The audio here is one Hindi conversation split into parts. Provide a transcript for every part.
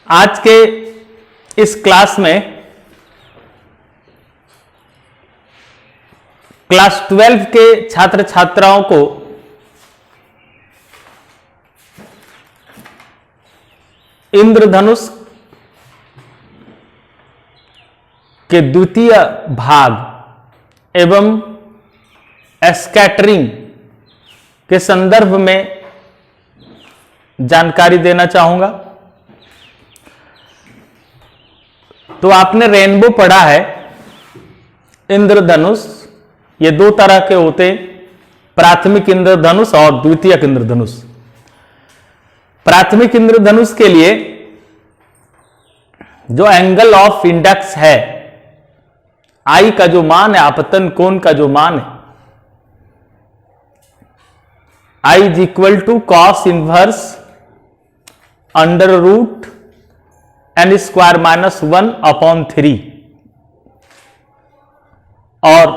आज के इस क्लास में क्लास 12 के छात्र छात्राओं को इंद्रधनुष के द्वितीय भाग एवं स्कैटरिंग के संदर्भ में जानकारी देना चाहूंगा। तो आपने रेनबो पढ़ा है, इंद्रधनुष ये दो तरह के होते, प्राथमिक इंद्रधनुष और द्वितीयक इंद्रधनुष। प्राथमिक इंद्रधनुष के लिए जो एंगल ऑफ इंडेक्स है, आई का जो मान है, आपतन कोण का जो मान है, I is equal to cos inverse under root n square minus 1/3। और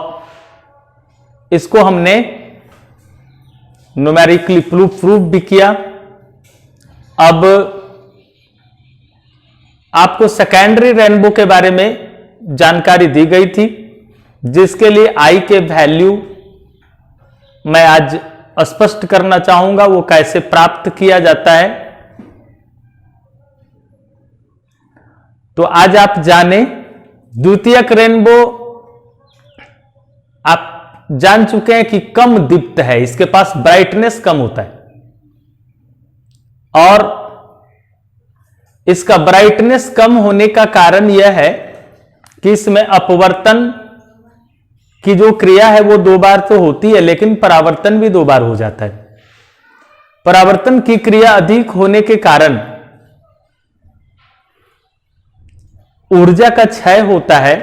इसको हमने न्यूमेरिकली प्रूफ भी किया। अब आपको सेकेंडरी रेनबो के बारे में जानकारी दी गई थी, जिसके लिए आई के वैल्यू मैं आज स्पष्ट करना चाहूंगा, वो कैसे प्राप्त किया जाता है। तो आज आप जाने द्वितीयक रेनबो आप जान चुके हैं कि कम दीप्त है, इसके पास ब्राइटनेस कम होता है और इसका ब्राइटनेस कम होने का कारण यह है कि इसमें अपवर्तन की जो क्रिया है वो 2 बार तो होती है, लेकिन परावर्तन भी 2 बार हो जाता है। परावर्तन की क्रिया अधिक होने के कारण ऊर्जा का क्षय होता है,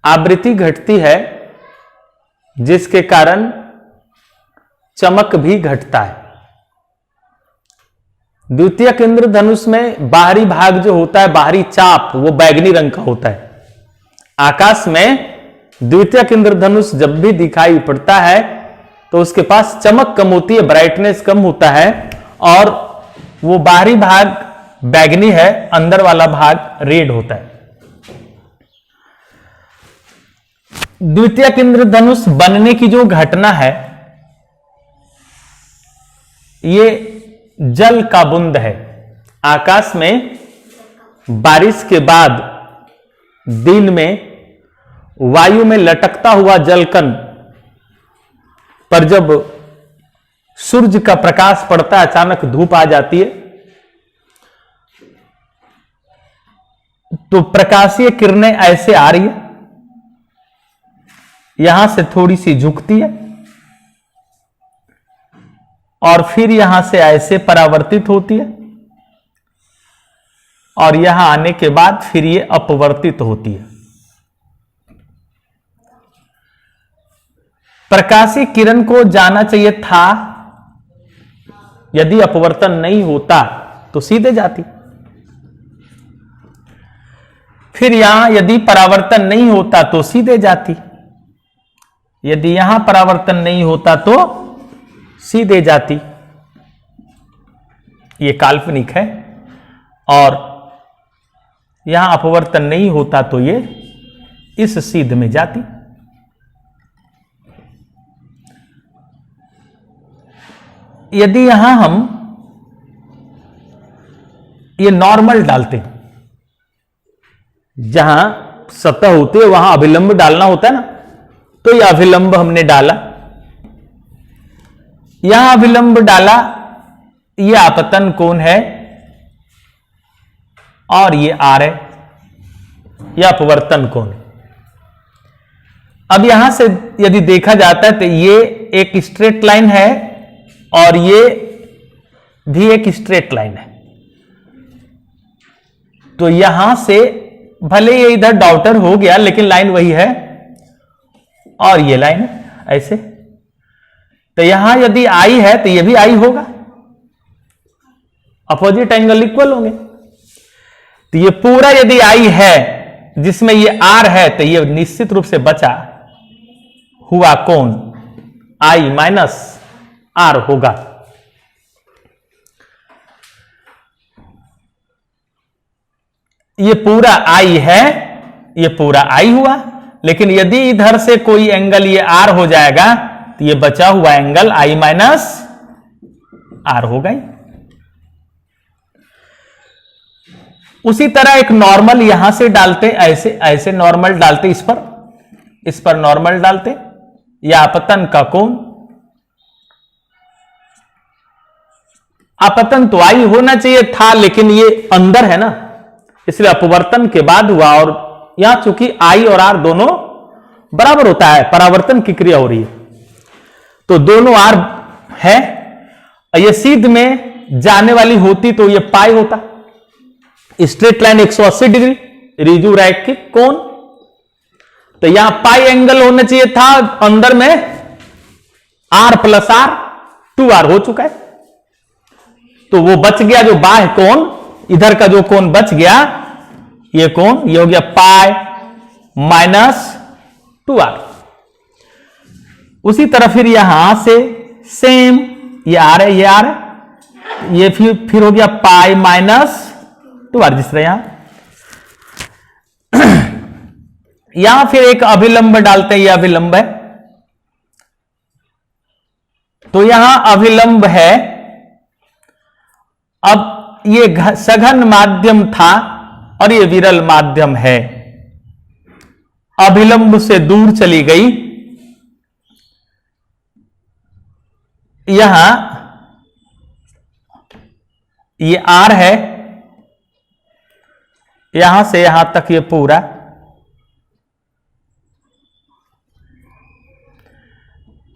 आवृत्ति घटती है, जिसके कारण चमक भी घटता है। द्वितीयक इंद्रधनुष में बाहरी भाग जो होता है, बाहरी चाप, वो बैगनी रंग का होता है। आकाश में द्वितीयक इंद्रधनुष जब भी दिखाई पड़ता है तो उसके पास चमक कम होती है, ब्राइटनेस कम होता है और वो बाहरी भाग बैगनी है, अंदर वाला भाग रेड होता है। द्वितीयक इंद्रधनुष बनने की जो घटना है, ये जल का बूंद है। आकाश में बारिश के बाद दिन में वायु में लटकता हुआ जलकण पर जब सूर्य का प्रकाश पड़ता है, अचानक धूप आ जाती है, तो प्रकाशीय किरणें ऐसे आ रही है, यहां से थोड़ी सी झुकती है और फिर यहां से ऐसे परावर्तित होती है और यहां आने के बाद फिर ये अपवर्तित होती है। प्रकाशीय किरण को जाना चाहिए था, यदि अपवर्तन नहीं होता तो सीधे जाती। फिर यहां यदि परावर्तन नहीं होता तो सीधे जाती, यदि यहां परावर्तन नहीं होता तो सीधे जाती। ये काल्पनिक है और यहां अपवर्तन नहीं होता तो ये इस सीध में जाती। यदि यहां हम ये नॉर्मल डालते हैं, जहां सतह होती है वहां अभिलंब डालना होता है ना, तो यह अभिलंब हमने डाला, यहां अभिलंब डाला, यह आपतन कोण है और ये आर है, यह अपवर्तन कोण है। अब यहां से यदि देखा जाता है तो ये एक स्ट्रेट लाइन है और ये भी एक स्ट्रेट लाइन है। तो यहां से भले ये इधर डॉटर हो गया, लेकिन लाइन वही है और ये लाइन ऐसे। तो यहां यदि आई है तो ये भी आई होगा, अपोजिट एंगल इक्वल होंगे। तो ये पूरा यदि आई है जिसमें ये आर है, तो ये निश्चित रूप से बचा हुआ कोण आई माइनस आर होगा। ये पूरा आई है, ये पूरा आई हुआ, लेकिन यदि इधर से कोई एंगल ये आर हो जाएगा तो ये बचा हुआ एंगल आई माइनस आर हो गई। उसी तरह एक नॉर्मल यहां से डालते, ऐसे ऐसे नॉर्मल डालते, इस पर नॉर्मल डालते, या अपतन का कोण, अपतन तो आई होना चाहिए था लेकिन ये अंदर है ना, इसलिए अपवर्तन के बाद हुआ। और यहां चूंकि आई और आर दोनों बराबर होता है, परावर्तन की क्रिया हो रही है, तो दोनों आर है। ये सीध में जाने वाली होती तो ये पाई होता, straight line 180 degree, Riju rack की कोण, तो यहां पाई एंगल होना चाहिए था, अंदर में आर प्लस आर 2r हो चुका है, तो वो बच गया जो बाह्य कोण, इधर का जो कोण बच गया, ये कोण ये हो गया पाई माइनस 2r। उसी तरह फिर यहां से सेम, ये आर है, ये आर है, ये फिर हो गया पाई माइनस 2r, जिस तरह यहां फिर एक अभिलंब डालते हैं, ये अभिलंब है, तो यहां अभिलंब है। अब ये सघन माध्यम था और ये विरल माध्यम है, अभिलंब से दूर चली गई, यहां ये आर है, यहां से यहां तक ये पूरा,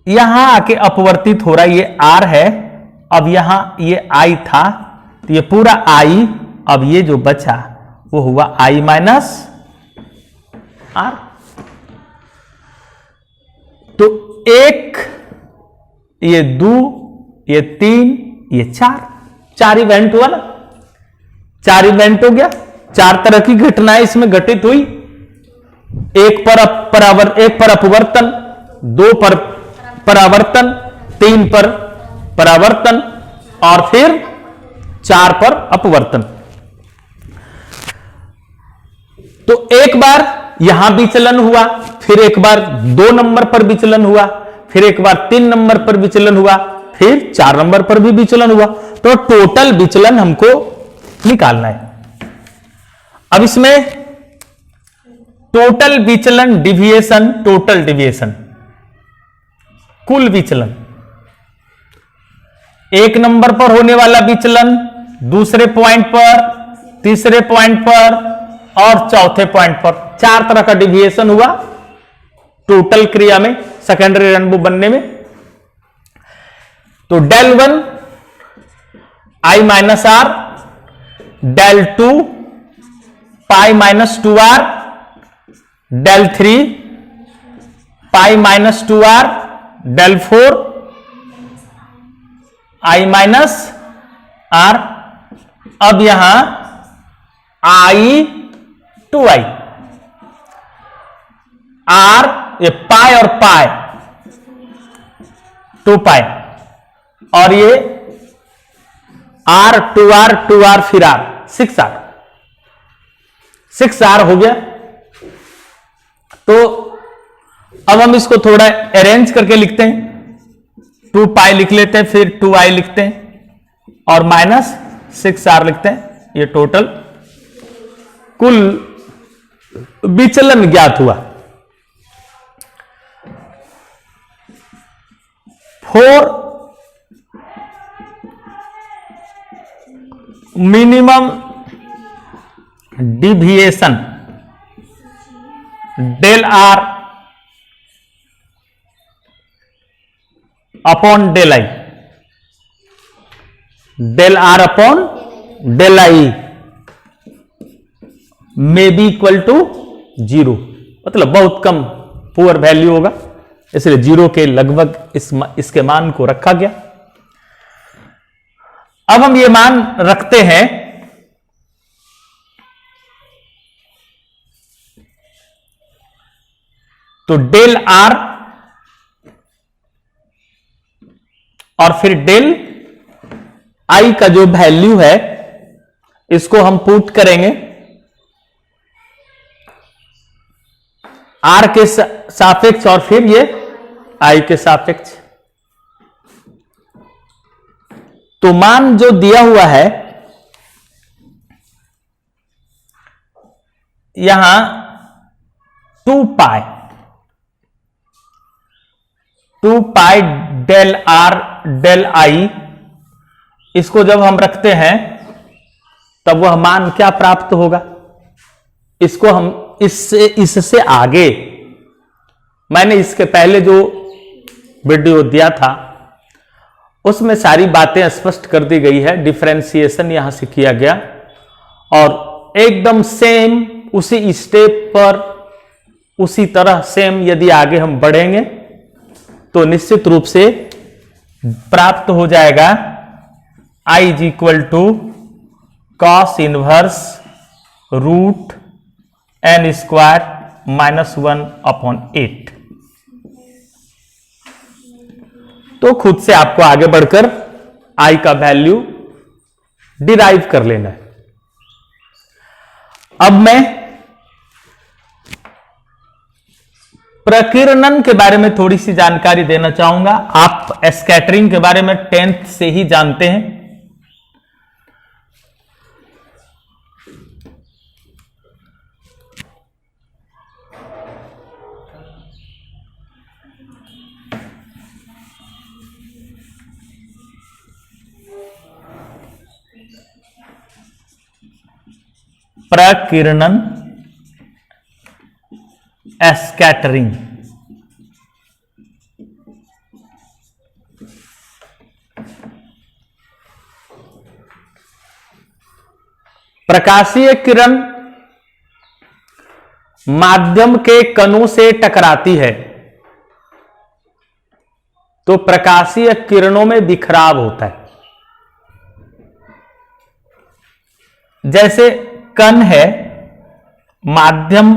यहां आके अपवर्तित हो रहा है, ये आर है, अब यहां ये आई था, तो ये पूरा आई, अब ये जो बचा वो हुआ आई माइनस आर। तो एक, ये 2, ये 3, ये 4 इवेंट हुआ ना, 4 इवेंट हो गया, 4 तरह की घटनाएं इसमें घटित हुई। एक पर अपवर्तन, 2 पर परावर्तन, 3 पर परावर्तन और फिर 4 पर अपवर्तन। तो एक बार यहां विचलन हुआ, फिर एक बार 2 नंबर पर विचलन हुआ, फिर एक बार 3 नंबर पर विचलन हुआ, फिर 4 नंबर पर भी विचलन हुआ, तो टोटल विचलन हमको निकालना है। अब इसमें टोटल विचलन डिविएशन, टोटल डिविएशन, कुल विचलन, एक नंबर पर होने वाला विचलन, दूसरे पॉइंट पर, तीसरे पॉइंट पर और चौथे पॉइंट पर, 4 तरह का डिविएशन हुआ टोटल क्रिया में, सेकेंडरी रेनबो बनने में। तो del 1 i minus r, del 2 pi minus 2r, del 3 pi minus 2r, del 4 i minus r. अब यहां आई 2i, आर ये पाई और पाई 2 पाई, और ये आर 2r 2r फिर आर 6r हो गया। तो अब हम इसको थोड़ा अरेंज करके लिखते हैं, 2 पाई लिख लेते हैं, फिर 2i लिखते हैं और माइनस 6r लिखते हैं। ये टोटल कुल विचलन ज्ञात हुआ। 4 minimum deviation del r upon del i, del r upon del i may be equal to 0, मतलब बहुत कम, पुअर वैल्यू होगा, इसलिए 0 के लगभग इसके मान को रखा गया। अब हम ये मान रखते हैं, तो डेल आर और फिर डेल आई का जो वैल्यू है इसको हम पुट करेंगे आर के सापेक्ष और फिर ये आई के सापेक्ष। तो मान जो दिया हुआ है यहां 2 pi del r del i, इसको जब हम रखते हैं तब वह मान क्या प्राप्त होगा? इसको हम इससे आगे मैंने इसके पहले जो वीडियो दिया था उसमें सारी बातें स्पष्ट कर दी गई है, डिफरेंशिएशन यहां से किया गया और एकदम सेम उसी स्टेप पर उसी तरह सेम यदि आगे हम बढ़ेंगे तो निश्चित रूप से प्राप्त हो जाएगा I is equal to cos inverse root n square -1/8। तो खुद से आपको आगे बढ़कर I का वैल्यू डिराइव कर लेना है। अब मैं प्रकीर्णन के बारे में थोड़ी सी जानकारी देना चाहूंगा। आप स्कैटरिंग के बारे में 10th से ही जानते हैं। प्रकीर्णन स्कैटरिंग, प्रकाशीय किरण माध्यम के कणों से टकराती है तो प्रकाशीय किरणों में बिखराव होता है। जैसे कण है, माध्यम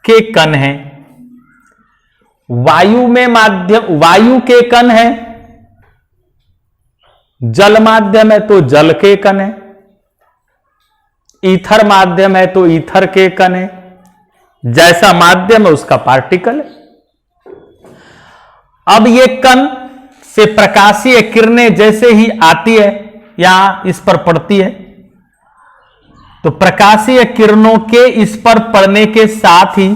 के कण हैं, वायु में वायु के कण है, जल माध्यम है तो जल के कण है, ईथर माध्यम है तो ईथर के कण है। जैसा माध्यम है उसका पार्टिकल है। अब ये कण से प्रकाशीय किरणें जैसे ही आती है या इस पर पड़ती है तो प्रकाशीय किरणों के इस पर पड़ने के साथ ही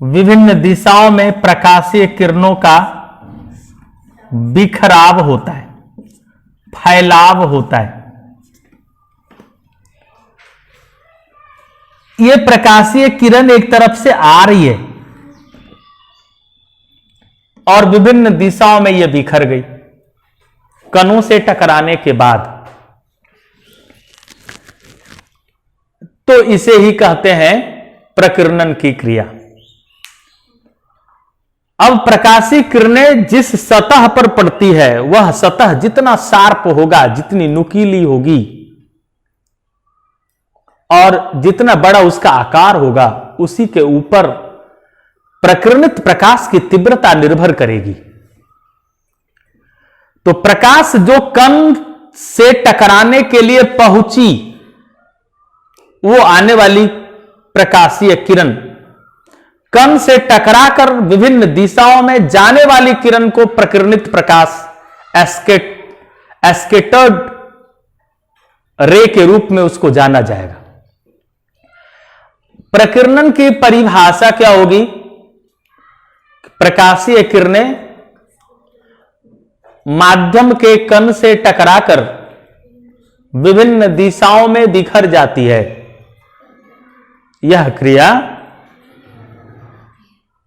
विभिन्न दिशाओं में प्रकाशीय किरणों का बिखराव होता है, फैलाव होता है। यह प्रकाशीय किरण एक तरफ से आ रही है और विभिन्न दिशाओं में यह बिखर गई कणों से टकराने के बाद। तो इसे ही कहते हैं प्रकीर्णन की क्रिया। अब प्रकाशीय किरणें जिस सतह पर पड़ती है वह सतह जितना शार्प होगा, जितनी नुकीली होगी और जितना बड़ा उसका आकार होगा, उसी के ऊपर प्रकीर्णित प्रकाश की तीव्रता निर्भर करेगी। तो प्रकाश जो कण से टकराने के लिए पहुंची, वो आने वाली प्रकाशीय किरण कण से टकराकर विभिन्न दिशाओं में जाने वाली किरण को प्रकीर्णित प्रकाश एस्केटर्ड रे के रूप में उसको जाना जाएगा। प्रकीर्णन की परिभाषा क्या होगी? प्रकाशीय किरणें माध्यम के कण से टकराकर विभिन्न दिशाओं में बिखर जाती है। यह क्रिया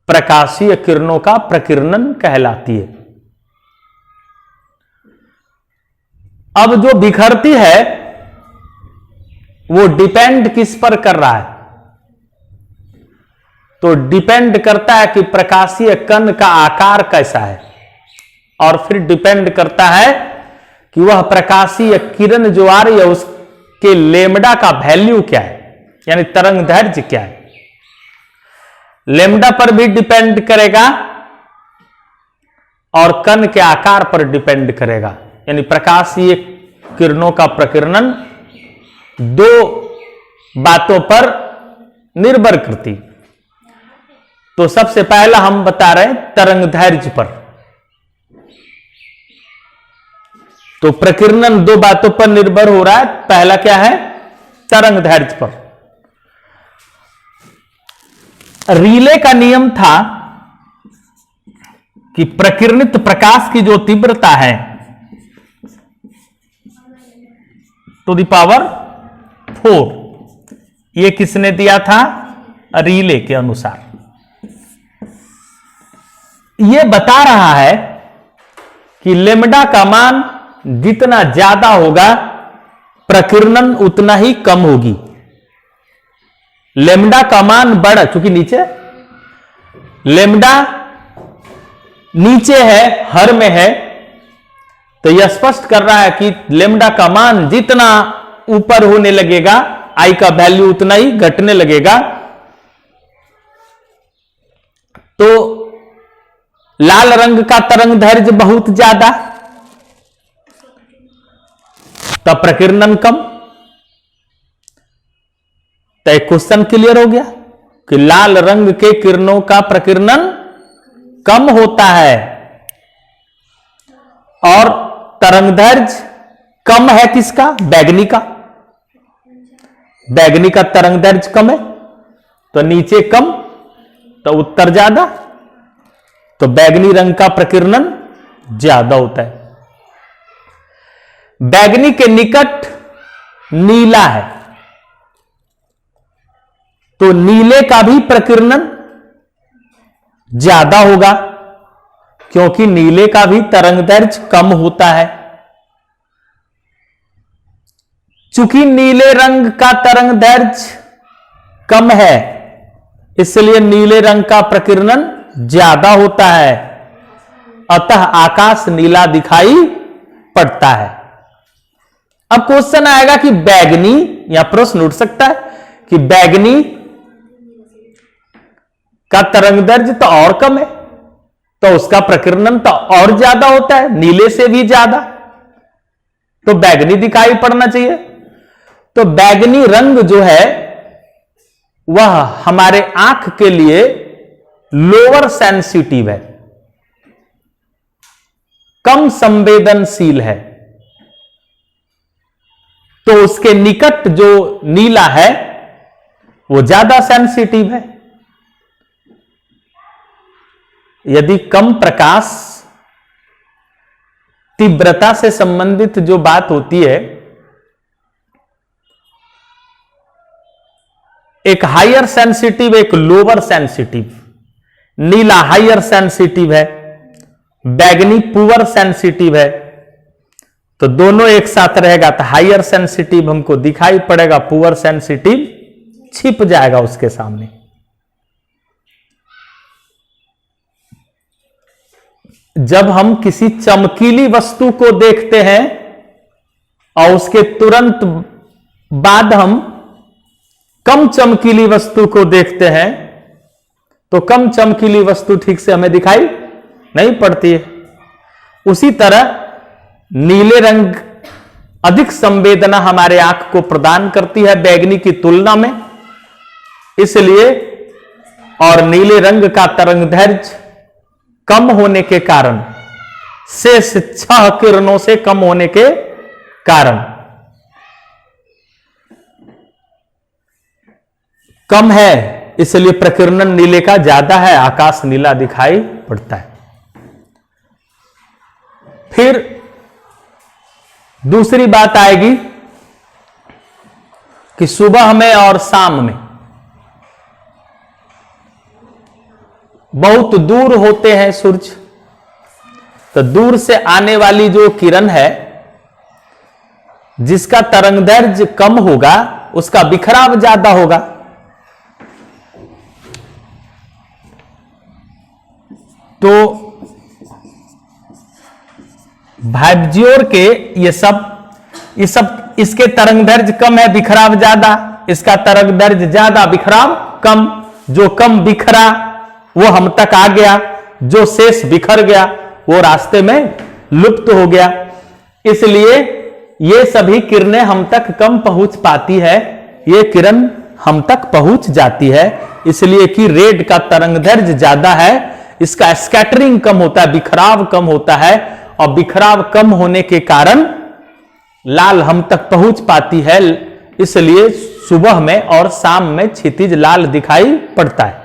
प्रकाशीय किरणों का प्रकीर्णन कहलाती है। अब जो बिखरती है वो डिपेंड किस पर कर रहा है? तो डिपेंड करता है कि प्रकाशीय कण का आकार कैसा है और फिर डिपेंड करता है कि वह प्रकाशीय किरण जो आ रही है उसके लेमडा का वैल्यू क्या है, यानी तरंग दैर्घ्य क्या है। लेमडा पर भी डिपेंड करेगा और कण के आकार पर डिपेंड करेगा। यानी प्रकाशीय किरणों का प्रकीर्णन दो बातों पर निर्भर करती। तो सबसे पहला हम बता रहे हैं तरंग दैर्ध्य पर। तो प्रकीर्णन दो बातों पर निर्भर हो रहा है। पहला क्या है? तरंग दैर्ध्य पर। रीले का नियम था कि प्रकीर्णित प्रकाश की जो तीव्रता है टू द पावर 4, ये किसने दिया था? रीले के अनुसार। यह बता रहा है कि लेमडा का मान जितना ज्यादा होगा प्रकीर्णन उतना ही कम होगी। लेमडा का मान बढ़ा, चूंकि नीचे लेमडा नीचे है, हर में है, तो यह स्पष्ट कर रहा है कि लेमडा का मान जितना ऊपर होने लगेगा, आई का वैल्यू उतना ही घटने लगेगा। तो लाल रंग का तरंग दैर्ध्य बहुत ज्यादा, तब प्रकीर्णन कम। तो एक क्वेश्चन क्लियर हो गया कि लाल रंग के किरणों का प्रकीर्णन कम होता है और तरंग दैर्ध्य कम है किसका? बैगनी का। बैगनी का तरंग दैर्ध्य कम है, तो नीचे कम तो उत्तर ज्यादा, तो बैगनी रंग का प्रकीर्णन ज्यादा होता है। बैगनी के निकट नीला है, तो नीले का भी प्रकीर्णन ज्यादा होगा, क्योंकि नीले का भी तरंग दैर्ध्य कम होता है। चूंकि नीले रंग का तरंग दैर्ध्य कम है, इसलिए नीले रंग का प्रकीर्णन ज्यादा होता है, अतः आकाश नीला दिखाई पड़ता है। अब क्वेश्चन आएगा कि बैगनी, या प्रश्न उठ सकता है कि बैगनी का तरंग दैर्ध्य तो और कम है, तो उसका प्रकीर्णन तो और ज्यादा होता है, नीले से भी ज्यादा, तो बैगनी दिखाई पड़ना चाहिए। तो बैगनी रंग जो है वह हमारे आंख के लिए लोअर सेंसिटिव है, कम संवेदनशील है, तो उसके निकट जो नीला है वो ज्यादा सेंसिटिव है। यदि कम प्रकाश तीव्रता से संबंधित जो बात होती है, एक हायर सेंसिटिव, एक लोअर सेंसिटिव। नीला हायर सेंसिटिव है, बैगनी पुअर सेंसिटिव है, तो दोनों एक साथ रहेगा तो हायर सेंसिटिव हमको दिखाई पड़ेगा, पुअर सेंसिटिव छिप जाएगा उसके सामने। जब हम किसी चमकीली वस्तु को देखते हैं और उसके तुरंत बाद हम कम चमकीली वस्तु को देखते हैं, तो कम चमकीली वस्तु ठीक से हमें दिखाई नहीं पड़ती है। उसी तरह नीले रंग अधिक संवेदना हमारे आंख को प्रदान करती है बैगनी की तुलना में, इसलिए और नीले रंग का तरंग दैर्ध्य कम होने के कारण, शेष 6 किरणों से कम होने के कारण कम है, इसलिए प्रकीर्णन नीले का ज्यादा है, आकाश नीला दिखाई पड़ता है। फिर दूसरी बात आएगी कि सुबह में और शाम में बहुत दूर होते हैं सूरज, तो दूर से आने वाली जो किरण है जिसका तरंग दैर्ध्य कम होगा उसका बिखराव ज्यादा होगा। तो वाइब्ज्योर के ये सब इसके तरंग दैर्ध्य कम है, बिखराव ज्यादा, इसका तरंग दैर्ध्य ज्यादा, बिखराव कम। जो कम बिखरा वो हम तक आ गया, जो शेष बिखर गया वो रास्ते में लुप्त हो गया। इसलिए ये सभी किरणें हम तक कम पहुंच पाती है, ये किरण हम तक पहुंच जाती है इसलिए कि रेड का तरंगदैर्घ्य ज्यादा है, इसका स्कैटरिंग कम होता है, बिखराव कम होता है, और बिखराव कम होने के कारण लाल हम तक पहुंच पाती है, इसलिए सुबह में और शाम में क्षितिज लाल दिखाई पड़ता है।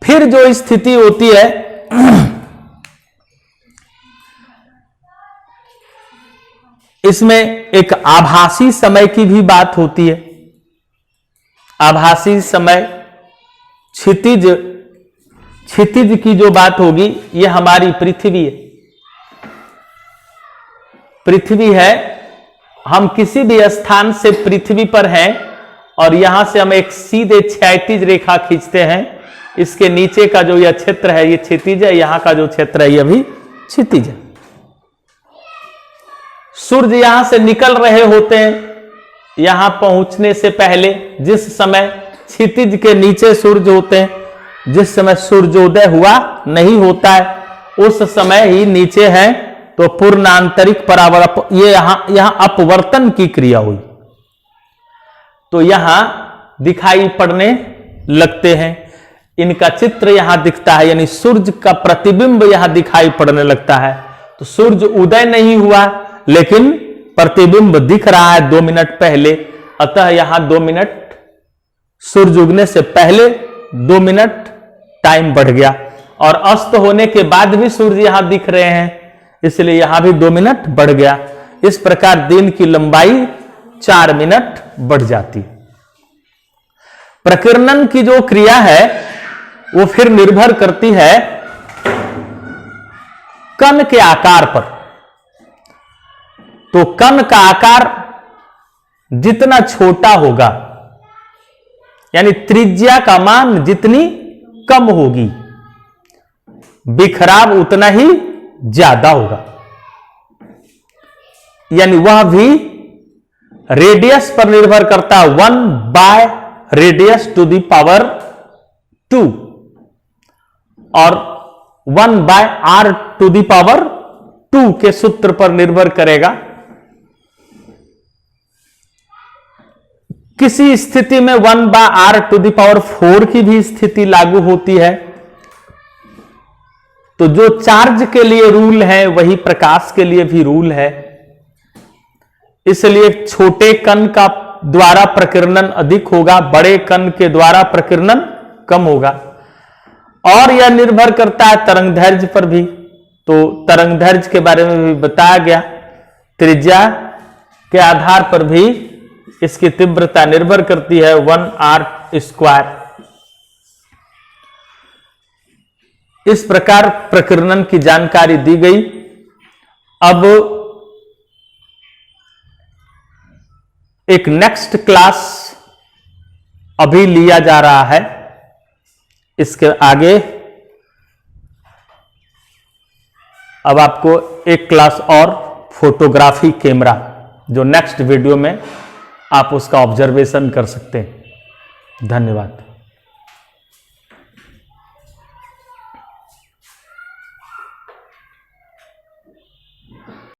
फिर जो स्थिति होती है इसमें एक आभासी समय की भी बात होती है। आभासी समय क्षितिज की जो बात होगी, यह हमारी पृथ्वी है। पृथ्वी है, हम किसी भी स्थान से पृथ्वी पर हैं और यहां से हम एक सीधे क्षैतिज रेखा खींचते हैं, इसके नीचे का जो यह क्षेत्र है यह क्षितिज है, यहां का जो क्षेत्र है यह भी क्षितिज है। सूर्य यहां से निकल रहे होते हैं, यहां पहुंचने से पहले जिस समय क्षितिज के नीचे सूर्य होते हैं, जिस समय सूर्योदय हुआ नहीं होता है, उस समय ही नीचे है, तो पूर्ण आंतरिक परावर्तन, ये यहां अपवर्तन की क्रिया हुई, तो यहां दिखाई पड़ने लगते हैं। इनका चित्र यहां दिखता है, यानी सूर्य का प्रतिबिंब यहां दिखाई पड़ने लगता है। तो सूर्य उदय नहीं हुआ लेकिन प्रतिबिंब दिख रहा है 2 मिनट पहले, अतः यहां 2 मिनट सूर्य उगने से पहले 2 मिनट टाइम बढ़ गया, और अस्त होने के बाद भी सूर्य यहां दिख रहे हैं, इसलिए यहां भी 2 मिनट बढ़ गया। इस प्रकार दिन की लंबाई 4 मिनट बढ़ जाती। प्रकीर्णन की जो क्रिया है वो फिर निर्भर करती है कण के आकार पर। तो कण का आकार जितना छोटा होगा, यानी त्रिज्या का मान जितनी कम होगी, बिखराव उतना ही ज्यादा होगा, यानी वह भी रेडियस पर निर्भर करता है, 1 रेडियस टू द पावर 2 और 1 टू द पावर 2 के सूत्र पर निर्भर करेगा। किसी स्थिति में 1 टू द पावर 4 की भी स्थिति लागू होती है। तो जो चार्ज के लिए रूल है वही प्रकाश के लिए भी रूल है, इसलिए छोटे कण का द्वारा प्रकीर्णन अधिक होगा, बड़े कण के द्वारा प्रकीर्णन कम होगा। और यह निर्भर करता है तरंगदैर्घ्य पर भी, तो तरंगदैर्घ्य के बारे में भी बताया गया, त्रिज्या के आधार पर भी इसकी तीव्रता निर्भर करती है 1r²। इस प्रकार प्रकीर्णन की जानकारी दी गई। अब एक नेक्स्ट क्लास अभी लिया जा रहा है, इसके आगे अब आपको एक क्लास और फोटोग्राफी कैमरा, जो नेक्स्ट वीडियो में आप उसका ऑब्जर्वेशन कर सकते हैं। धन्यवाद।